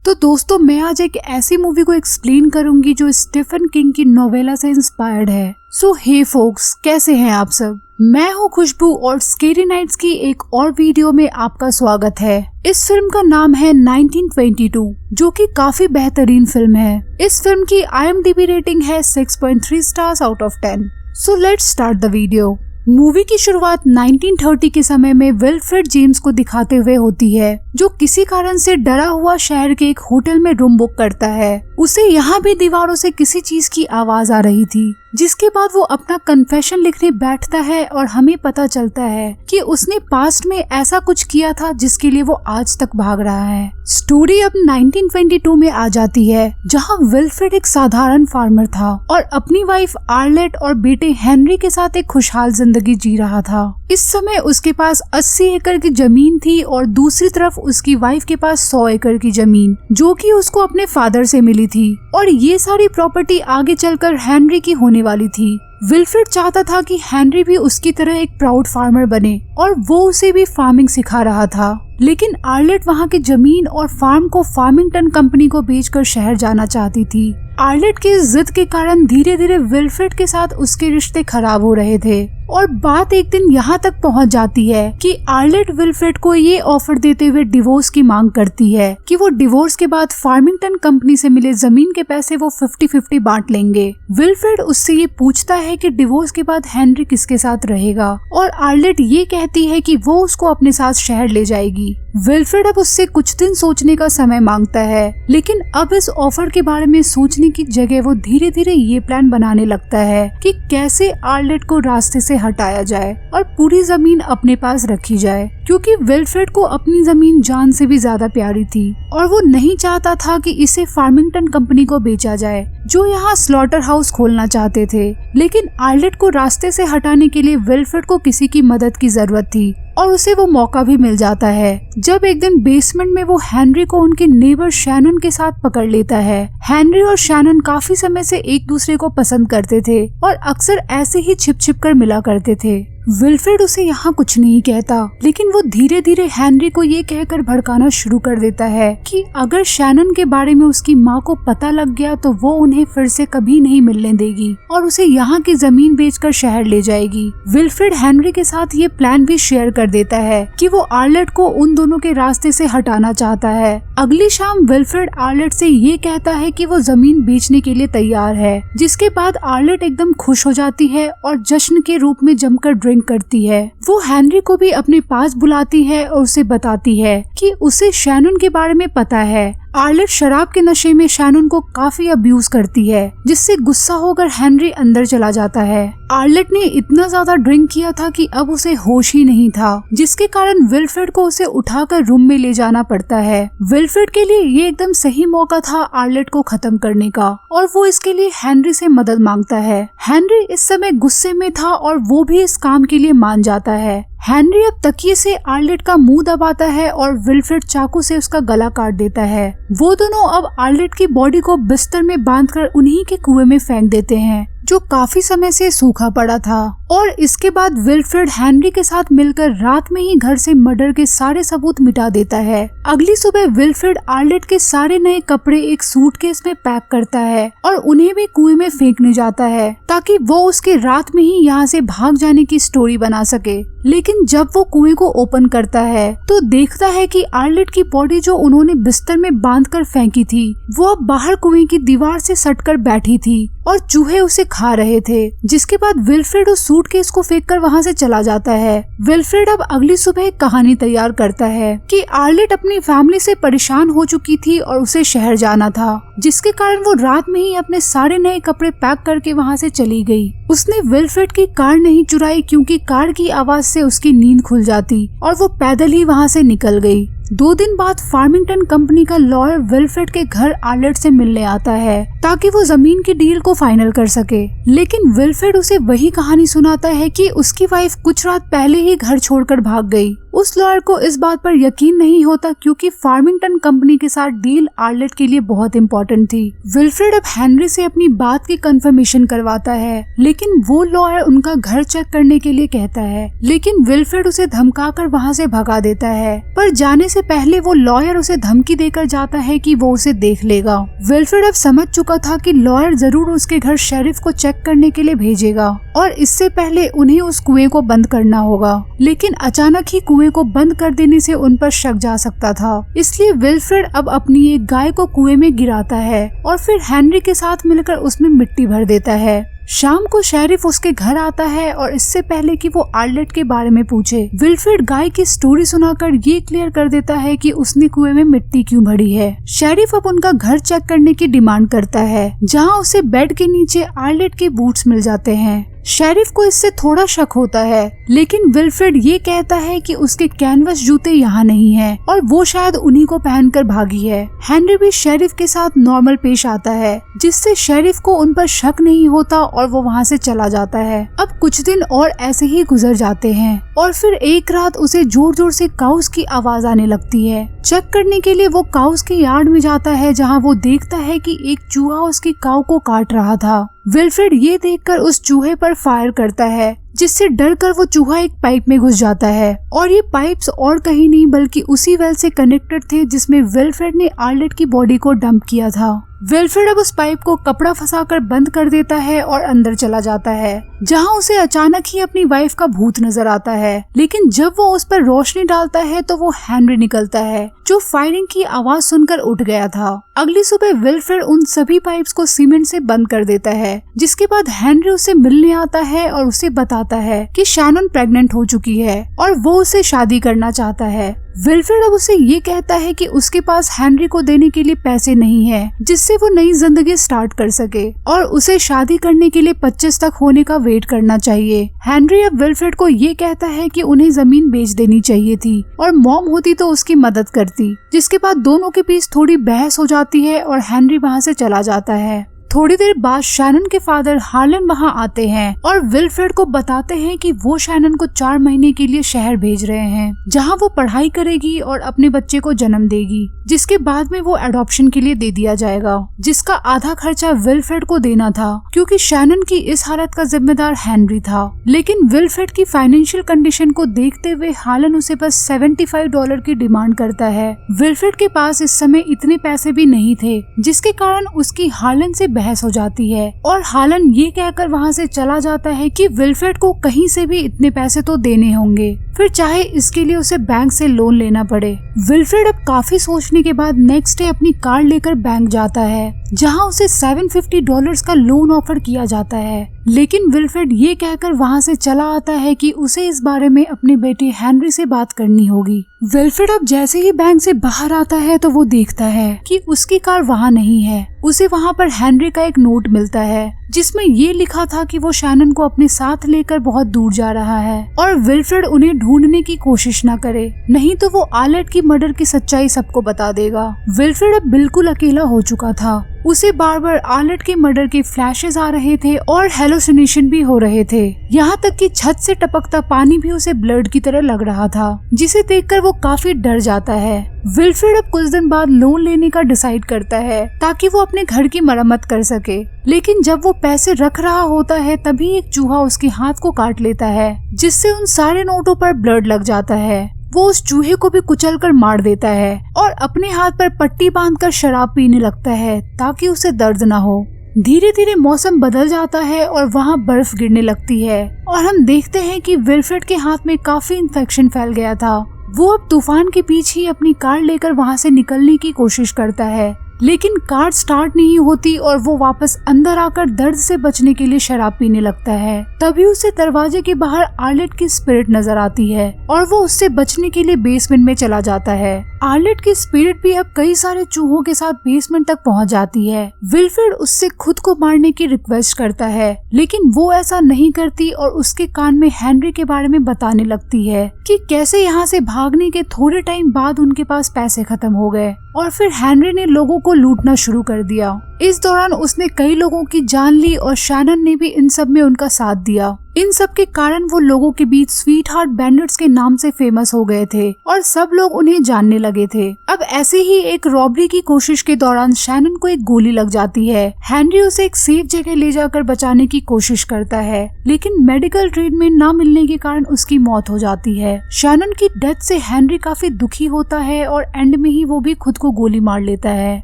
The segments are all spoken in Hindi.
तो दोस्तों मैं आज एक ऐसी मूवी को एक्सप्लेन करूंगी जो स्टीफन किंग की नोवेला से इंस्पायर्ड है। सो हे फोक्स, कैसे हैं आप सब। मैं हूँ खुशबू और स्केरी नाइट्स की एक और वीडियो में आपका स्वागत है। इस फिल्म का नाम है 1922 जो कि काफी बेहतरीन फिल्म है। इस फिल्म की IMDb रेटिंग है 6.3 stars out of 10। So let's start the video. Movie की शुरुआत 1930 के समय में विल्फ्रेड जेम्स को दिखाते हुए होती है, जो किसी कारण से डरा हुआ शहर के एक होटल में रूम बुक करता है। उसे यहाँ भी दीवारों से किसी चीज की आवाज आ रही थी, जिसके बाद वो अपना कन्फेशन लिखने बैठता है और हमें पता चलता है कि उसने पास्ट में ऐसा कुछ किया था जिसके लिए वो आज तक भाग रहा है। स्टोरी अब 1922 में आ जाती है, जहाँ विल्फ्रेड एक साधारण फार्मर था और अपनी वाइफ आर्लेट और बेटे हेनरी के साथ एक खुशहाल जिंदगी जी रहा था। इस समय उसके पास 80 एकड़ की जमीन थी और दूसरी तरफ उसकी वाइफ के पास 100 एकड़ की जमीन, जो कि उसको अपने फादर से मिली थी, और ये सारी प्रॉपर्टी आगे चलकर हेनरी की होने वाली थी। विल्फ्रेड चाहता था कि हेनरी भी उसकी तरह एक प्राउड फार्मर बने और वो उसे भी फार्मिंग सिखा रहा था, लेकिन आर्लेट वहाँ की जमीन और फार्म को फार्मिंगटन कंपनी को बेचकर शहर जाना चाहती थी। आर्लेट की जिद के कारण धीरे धीरे विल्फ्रेड के साथ उसके रिश्ते खराब हो रहे थे और बात एक दिन यहाँ तक पहुँच जाती है कि आर्लेट विल्फ्रेड को ये ऑफर देते हुए डिवोर्स की मांग करती है कि वो डिवोर्स के बाद फार्मिंगटन कंपनी से मिले जमीन के पैसे वो 50-50 बांट लेंगे। विल्फ्रेड उससे ये पूछता है कि डिवोर्स के बाद हेनरी किसके साथ रहेगा, और आर्लेट ये कहती है कि वो उसको अपने साथ शहर ले जाएगी। विल्फ्रेड अब उससे कुछ दिन सोचने का समय मांगता है, लेकिन अब इस ऑफर के बारे में सोचने की जगह वो धीरे धीरे ये प्लान बनाने लगता है कि कैसे आर्लेट को रास्ते से हटाया जाए और पूरी जमीन अपने पास रखी जाए, क्योंकि विल्फ्रेड को अपनी जमीन जान से भी ज्यादा प्यारी थी और वो नहीं चाहता था कि इसे फार्मिंगटन कंपनी को बेचा जाए, जो यहाँ स्लॉटर हाउस खोलना चाहते थे। लेकिन आर्लेट को रास्ते से हटाने के लिए विल्फ्रेड को किसी की मदद की जरूरत थी और उसे वो मौका भी मिल जाता है जब एक दिन बेसमेंट में वो हेनरी को उनके नेबर शैनन के साथ पकड़ लेता है। हेनरी और शैनन काफी समय से एक दूसरे को पसंद करते थे और अक्सर ऐसे ही छिप छिप कर मिला करते थे। विल्फ्रेड उसे यहाँ कुछ नहीं कहता, लेकिन वो धीरे धीरे हेनरी को ये कहकर भड़काना शुरू कर देता है कि अगर शैनन के बारे में उसकी माँ को पता लग गया तो वो उन्हें फिर से कभी नहीं मिलने देगी और उसे यहाँ की जमीन बेचकर शहर ले जाएगी। विल्फ्रेड हेनरी के साथ ये प्लान भी शेयर कर देता है कि वो आर्लेट को उन दोनों के रास्ते से हटाना चाहता है। अगली शाम विल्फ्रेड आर्लेट से ये कहता है कि वो जमीन बेचने के लिए तैयार है, जिसके बाद आर्लेट एकदम खुश हो जाती है और जश्न के रूप में जमकर ड्रिंक करती है। वो हेनरी को भी अपने पास बुलाती है और उसे बताती है कि उसे शैनन के बारे में पता है। आर्लेट शराब के नशे में शैनन को काफी अब्यूज करती है, जिससे गुस्सा होकर हेनरी अंदर चला जाता है। आर्लेट ने इतना ज्यादा ड्रिंक किया था कि अब उसे होश ही नहीं था, जिसके कारण विल्फ्रेड को उसे उठाकर रूम में ले जाना पड़ता है। विल्फ्रेड के लिए ये एकदम सही मौका था आर्लेट को खत्म करने का, और वो इसके लिए हेनरी से मदद मांगता है। हेनरी इस समय गुस्से में था और वो भी इस काम के लिए मान जाता है। हेनरी अब तकिए से आर्लेट का मुंह दबाता है और विल्फ्रेड चाकू से उसका गला काट देता है। वो दोनों अब आर्लेट की बॉडी को बिस्तर में बांधकर उन्हीं के कुएं में फेंक देते हैं, जो काफी समय से सूखा पड़ा था। और इसके बाद विल्फ्रेड हेनरी के साथ मिलकर रात में ही घर से मर्डर के सारे सबूत मिटा देता है। अगली सुबह विल्फ्रेड आर्लेट के सारे नए कपड़े एक सूटकेस में पैक करता है और उन्हें भी कुएं में फेंकने जाता है, ताकि वो उसके रात में ही यहाँ से भाग जाने की स्टोरी बना सके। लेकिन जब वो कुएं को ओपन करता है तो देखता है कि आर्लेट की बॉडी जो उन्होंने बिस्तर में बांधकर फेंकी थी, वो अब बाहर कुएं की दीवार से सटकर बैठी थी और चूहे उसे खा रहे थे। जिसके बाद विल्फ्रेड उस सूटकेस को फेंककर वहाँ से चला जाता है। विल्फ्रेड अब अगली सुबह एक कहानी तैयार करता है कि आर्लेट अपनी फैमिली से परेशान हो चुकी थी और उसे शहर जाना था, जिसके कारण वो रात में ही अपने सारे नए कपड़े पैक करके वहाँ से चली गई। उसने विल्फ्रेड की कार नहीं चुराई, क्योंकि कार की आवाज से उसकी नींद खुल जाती और वो पैदल ही वहाँ से निकल गई। 2 दिन बाद फार्मिंगटन कंपनी का लॉयर विल्फ्रेड के घर आर्लेट से मिलने आता है, ताकि वो जमीन की डील को फाइनल कर सके। लेकिन विल्फ्रेड उसे वही कहानी सुनाता है कि उसकी वाइफ कुछ रात पहले ही घर छोड़कर भाग गई उस लॉयर को इस बात पर यकीन नहीं होता क्योंकि फार्मिंगटन कंपनी के साथ डील आर्लेट के लिए बहुत इम्पोर्टेंट थी। विल्फ्रेड अब हेनरी से अपनी बात की कंफर्मेशन करवाता है, लेकिन वो लॉयर उनका घर चेक करने के लिए कहता है, लेकिन विल्फ्रेड उसे धमकाकर वहाँ से भगा देता है। पर जाने से पहले वो लॉयर उसे धमकी देकर जाता है कि वो उसे देख लेगा। विल्फ्रेड अब समझ चुका था कि लॉयर जरूर उसके घर शेरिफ को चेक करने के लिए भेजेगा और इससे पहले उन्हें उस कुएं को बंद करना होगा, लेकिन अचानक ही कुएं को बंद कर देने से उन पर शक जा सकता था। इसलिए विल्फ्रेड अब अपनी एक गाय को कुएं में गिराता है और फिर हेनरी के साथ मिलकर उसमें मिट्टी भर देता है। शाम को शेरिफ उसके घर आता है और इससे पहले कि वो आर्लेट के बारे में पूछे, विल्फ्रेड गाय की स्टोरी सुनाकर ये क्लियर कर देता है कि उसने कुएं में मिट्टी क्यों भरी है। शेरिफ अब उनका घर चेक करने की डिमांड करता है, जहां उसे बेड के नीचे आर्लेट के बूट्स मिल जाते हैं। शेरिफ को इससे थोड़ा शक होता है, लेकिन विल्फ्रेड ये कहता है कि उसके कैनवस जूते यहाँ नहीं हैं और वो शायद उन्हीं को पहनकर भागी है। हेनरी भी शेरिफ के साथ नॉर्मल पेश आता है, जिससे शेरिफ को उन पर शक नहीं होता और वो वहाँ से चला जाता है। अब कुछ दिन और ऐसे ही गुजर जाते हैं और फिर एक रात उसे जोर जोर से काउस की आवाज आने लगती है। चेक करने के लिए वो काउस के यार्ड में जाता है, जहाँ वो देखता है कि एक चूहा उसकी काऊ को काट रहा था। विल्फ्रेड ये देखकर उस चूहे पर फायर करता है, जिससे डरकर वो चूहा एक पाइप में घुस जाता है और ये पाइप्स और कहीं नहीं बल्कि उसी वेल से कनेक्टेड थे जिसमें विल्फ्रेड ने आर्लेट की बॉडी को डंप किया था। विल्फ्रेड अब उस पाइप को कपड़ा फंसाकर बंद कर देता है और अंदर चला जाता है, जहां उसे अचानक ही अपनी वाइफ का भूत नजर आता है। लेकिन जब वो उस पर रोशनी डालता है तो वो हेनरी निकलता है, जो फायरिंग की आवाज सुनकर उठ गया था। अगली सुबह विल्फ्रेड उन सभी पाइप्स को सीमेंट से बंद कर देता है, जिसके बाद हेनरी उसे मिलने आता है और उसे बताता है कि शैनन प्रेग्नेंट हो चुकी है और वो उसे शादी करना चाहता है। विल्फ्रेड अब उसे ये कहता है कि उसके पास हेनरी को देने के लिए पैसे नहीं है, जिससे वो नई जिंदगी स्टार्ट कर सके और उसे शादी करने के लिए 25 तक होने का वेट करना चाहिए। हेनरी अब विल्फ्रेड को ये कहता है कि उन्हें जमीन बेच देनी चाहिए थी और मॉम होती तो उसकी मदद करती, जिसके बाद दोनों के बीच थोड़ी बहस हो जाती है और हेनरी वहाँ से चला जाता है। थोड़ी देर बाद शैनन के फादर हार्लन वहाँ आते हैं और विल्फ्रेड को बताते हैं कि वो शैनन को 4 महीने के लिए शहर भेज रहे हैं, जहाँ वो पढ़ाई करेगी और अपने बच्चे को जन्म देगी, जिसके बाद में वो एडॉप्शन के लिए दे दिया जाएगा, जिसका आधा खर्चा विल्फ्रेड को देना था क्योंकि शैनन की इस हालत का जिम्मेदार हेनरी था। लेकिन विल्फ्रेड की फाइनेंशियल कंडीशन को देखते हुए हार्लन उसे बस $75 की डिमांड करता है। विल्फ्रेड के पास इस समय इतने पैसे भी नहीं थे, जिसके कारण उसकी हार्लन से बहस हो जाती है और हार्लन ये कहकर वहाँ से चला जाता है कि विल्फ्रेड को कहीं से भी इतने पैसे तो देने होंगे, फिर चाहे इसके लिए उसे बैंक से लोन लेना पड़े। विल्फ्रेड अब काफी सोचने के बाद नेक्स्ट डे अपनी कार लेकर बैंक जाता है, जहां उसे $750 का लोन ऑफर किया जाता है। लेकिन विल्फ्रेड ये कहकर वहां से चला आता है कि उसे इस बारे में अपने बेटे हेनरी से बात करनी होगी। विल्फ्रेड अब जैसे ही बैंक से बाहर आता है तो वो देखता है कि उसकी कार वहाँ नहीं है। उसे वहाँ पर हेनरी का एक नोट मिलता है, जिसमें ये लिखा था कि वो शैनन को अपने साथ लेकर बहुत दूर जा रहा है और विल्फ्रेड उन्हें ढूंढने की कोशिश न करे, नहीं तो वो आर्लेट की मर्डर की सच्चाई सबको बता देगा। विल्फ्रेड अब बिल्कुल अकेला हो चुका था। उसे बार बार आर्लेट के मर्डर के फ्लैशेस आ रहे थे और हेलुसिनेशन भी हो रहे थे। यहाँ तक कि छत से टपकता पानी भी उसे ब्लड की तरह लग रहा था, जिसे देखकर वो काफी डर जाता है। विल्फ्रेड अब कुछ दिन बाद लोन लेने का डिसाइड करता है ताकि वो अपने घर की मरम्मत कर सके। लेकिन जब वो पैसे रख रहा होता है तभी एक चूहा उसके हाथ को काट लेता है, जिससे उन सारे नोटों पर ब्लड लग जाता है। वो उस चूहे को भी कुचलकर मार देता है और अपने हाथ पर पट्टी बांधकर शराब पीने लगता है ताकि उसे दर्द ना हो। धीरे धीरे मौसम बदल जाता है और वहाँ बर्फ गिरने लगती है और हम देखते हैं कि विल्फ्रेड के हाथ में काफी इन्फेक्शन फैल गया था। वो अब तूफान के पीछे ही अपनी कार लेकर वहाँ से निकलने की कोशिश करता है, लेकिन कार स्टार्ट नहीं होती और वो वापस अंदर आकर दर्द से बचने के लिए शराब पीने लगता है। तभी उसे दरवाजे के बाहर आर्लेट की स्पिरिट नजर आती है और वो उससे बचने के लिए बेसमेंट में चला जाता है। आर्लेट की स्पिरिट भी अब कई सारे चूहों के साथ बेसमेंट तक पहुंच जाती है। विल्फ्रेड उससे खुद को मारने की रिक्वेस्ट करता है, लेकिन वो ऐसा नहीं करती और उसके कान में हेनरी के बारे में बताने लगती है कि कैसे यहाँ से भागने के थोड़े टाइम बाद उनके पास पैसे खत्म हो गए और फिर हेनरी ने लोगों को लूटना शुरू कर दिया। इस दौरान उसने कई लोगों की जान ली और शैनन ने भी इन सब में उनका साथ दिया। इन सब के कारण वो लोगों के बीच स्वीट हार्ट बैंडिट्स के नाम से फेमस हो गए थे और सब लोग उन्हें जानने लगे थे। अब ऐसे ही एक रॉबरी की कोशिश के दौरान शैनन को एक गोली लग जाती है। हेनरी उसे एक सेफ जगह ले जाकर बचाने की कोशिश करता है, लेकिन मेडिकल ट्रीटमेंट न मिलने के कारण उसकी मौत हो जाती है। शैनन की डेथ से हेनरी काफी दुखी होता है और एंड में ही वो भी खुद को गोली मार लेता है।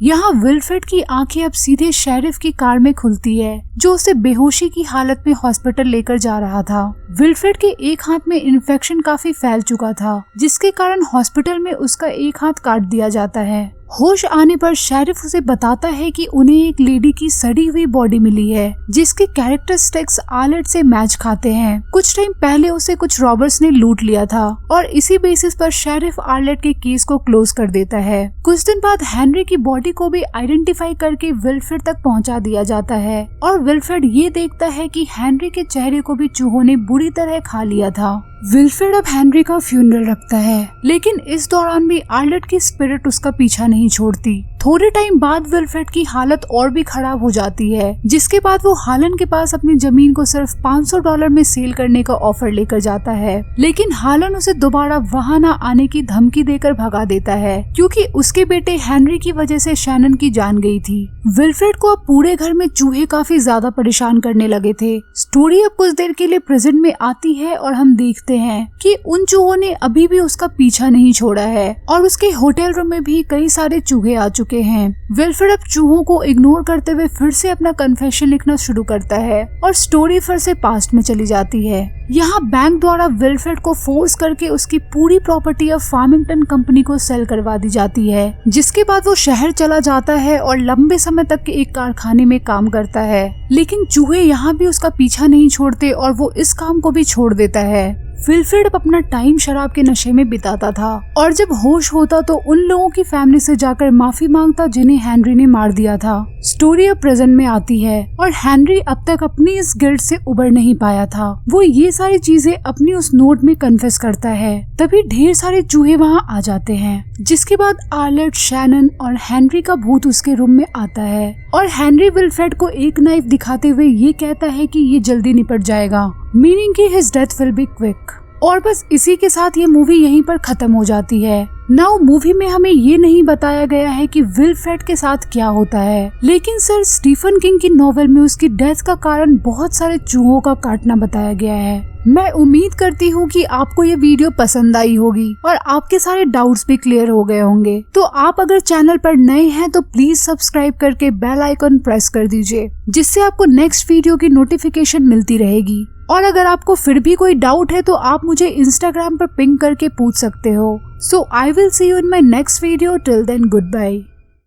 यहाँ विल्फ्रेड की आंखें अब सीधे शेरिफ की कार में खुलती है, जो उसे बेहोशी की हालत में हॉस्पिटल लेकर जा रहा था। विल्फ्रेड के एक हाथ में इन्फेक्शन काफी फैल चुका था, जिसके कारण हॉस्पिटल में उसका एक हाथ काट दिया जाता है। होश आने पर शेरिफ उसे बताता है कि उन्हें एक लेडी की सड़ी हुई बॉडी मिली है, जिसके कैरेक्टरिस्टिक्स आर्लेट से मैच खाते हैं। कुछ टाइम पहले उसे कुछ रॉबर्स ने लूट लिया था और इसी बेसिस पर शेरिफ आर्लेट के केस को क्लोज कर देता है। कुछ दिन बाद हेनरी की बॉडी को भी आइडेंटिफाई करके विल्फ्रेड तक पहुंचा दिया जाता है और विल्फ्रेड ये देखता है कि हेनरी के चेहरे को भी चूहों ने बुरी तरह खा लिया था। विल्फ्रेड अब हेनरी का फ्यूनरल रखता है, लेकिन इस दौरान भी आर्लेट की स्पिरिट उसका पीछा नहीं छोड़ती। थोड़े टाइम बाद विल्फ्रेड की हालत और भी खराब हो जाती है, जिसके बाद वो हालन के पास अपनी जमीन को सिर्फ $500 में सेल करने का ऑफर लेकर जाता है, लेकिन हालन उसे दोबारा वहां न आने की धमकी देकर भगा देता है, क्योंकि उसके बेटे हेनरी की वजह से शैनन की जान गई थी। विल्फ्रेड को अब पूरे घर में चूहे काफी ज्यादा परेशान करने लगे थे। स्टोरी अब कुछ देर के लिए प्रेजेंट में आती है और हम देखते हैं कि उन चूहों ने अभी भी उसका पीछा नहीं छोड़ा है और उसके होटल रूम में भी कई सारे चूहे आ चुके हैं। विल्फ्रेड अब चूहों को इग्नोर करते हुए फिर से अपना कन्फेशन लिखना शुरू करता है और स्टोरी फिर से पास्ट में चली जाती है। यहाँ बैंक द्वारा विल्फ्रेड को फोर्स करके उसकी पूरी प्रॉपर्टी अब फार्मिंगटन कंपनी को सेल करवा दी जाती है, जिसके बाद वो शहर चला जाता है और लंबे समय तक के एक कारखाने में काम करता है। लेकिन चूहे यहाँ भी उसका पीछा नहीं छोड़ते और वो इस काम को भी छोड़ देता है। विल्फ्रेड अपना टाइम शराब के नशे में बिताता था और जब होश होता तो उन लोगों की फैमिली से जाकर माफी मांगता जिन्हें हेनरी ने मार दिया था। स्टोरी अब प्रेजेंट में आती है और हेनरी अब तक अपनी इस गिल्ट से उबर नहीं पाया था। वो ये सारी चीजें अपनी उस नोट में कन्फेस करता है। तभी ढेर सारे चूहे वहाँ आ जाते हैं, जिसके बाद आर्लेट, शैनन और हेनरी का भूत उसके रूम में आता है और हेनरी विल्फ्रेड को एक नाइफ दिखाते हुए ये कहता है कि ये जल्दी निपट जाएगा, मीनिंग कि his death will be quick. और बस इसी के साथ ये मूवी यहीं पर खत्म हो जाती है। नाउ मूवी में हमें ये नहीं बताया गया है कि विल्फ्रेड के साथ क्या होता है, लेकिन सर स्टीफन किंग की नॉवेल में उसकी डेथ का कारण बहुत सारे चूहों का काटना बताया गया है। मैं उम्मीद करती हूँ कि आपको ये वीडियो पसंद आई होगी और आपके सारे डाउट्स भी क्लियर हो गए होंगे। तो आप अगर चैनल पर नए हैं तो प्लीज सब्सक्राइब करके बेल आइकन प्रेस कर दीजिए, जिससे आपको नेक्स्ट वीडियो की नोटिफिकेशन मिलती रहेगी। और अगर आपको फिर भी कोई डाउट है तो आप मुझे इंस्टाग्राम पर पिंग करके पूछ सकते हो। So I will see you in my next video. Till then good bye.